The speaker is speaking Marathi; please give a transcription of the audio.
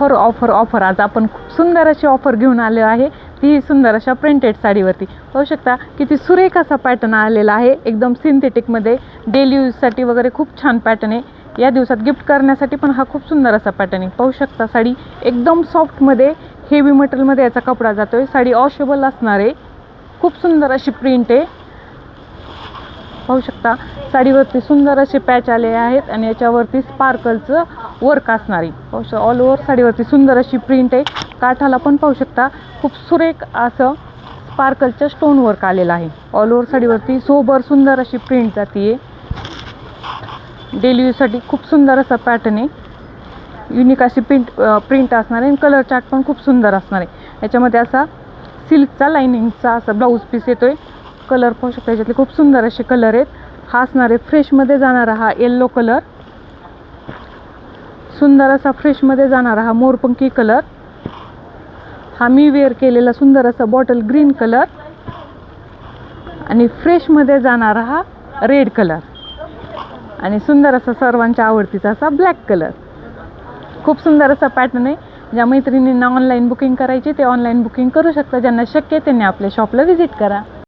ऑफर ऑफर ऑफर आज आपण खूप सुंदर अशी ऑफर घेऊन आलो आहे. ती सुंदर अशा प्रिंटेड साडीवरती पाहू शकता किती सुरेख असा पॅटर्न आलेला आहे. एकदम सिंथेटिकमध्ये डेली यूजसाठी वगैरे खूप छान पॅटर्न आहे. या दिवसात गिफ्ट करण्यासाठी पण हा खूप सुंदर असा पॅटर्न आहे. पाहू शकता साडी एकदम सॉफ्टमध्ये हेवी मटेरियलमध्ये याचा कपडा जातो आहे. साडी वॉशेबल असणार आहे. खूप सुंदर अशी प्रिंट आहे. पाहू शकता साडीवरती सुंदर असे पॅच आले आहेत आणि याच्यावरती स्पार्कलचं वर्क असणार आहे. पाहू शकता ऑल ओव्हर साडीवरती सुंदर अशी प्रिंट आहे. काठाला पण पाहू शकता खूप सुरेख असं स्पार्कलचं स्टोन वर्क आलेलं आहे. ऑल ओव्हर साडीवरती सोबर सुंदर अशी प्रिंट जाते. डेली यूजसाठी खूप सुंदर असा पॅटर्न आहे. युनिक अशी प्रिंट असणार आहे आणि कलर चार्ट पण खूप सुंदर असणार आहे. याच्यामध्ये असा सिल्कचा लाइनिंगचा असा ब्लाऊज पीस येतोय. कलर पाहू शकता याच्यातले खूप सुंदर असे कलर आहेत. हा असणार आहे फ्रेशमध्ये जाणारा हा येल्लो कलर, सुंदर असा फ्रेशमध्ये जाणारा हा मोरपंखी कलर, हा मी वेअर केलेला सुंदर असा बॉटल ग्रीन कलर आणि फ्रेशमध्ये जाणारा हा रेड कलर आणि सुंदर असा सर्वांच्या आवडतीचा असा ब्लॅक कलर. खूप सुंदर असा पॅटर्न आहे. ज्या मैत्रिणींना ऑनलाईन बुकिंग करायची ते ऑनलाईन बुकिंग करू शकता. ज्यांना शक्य आहे त्यांनी आपल्या शॉपला व्हिजिट करा.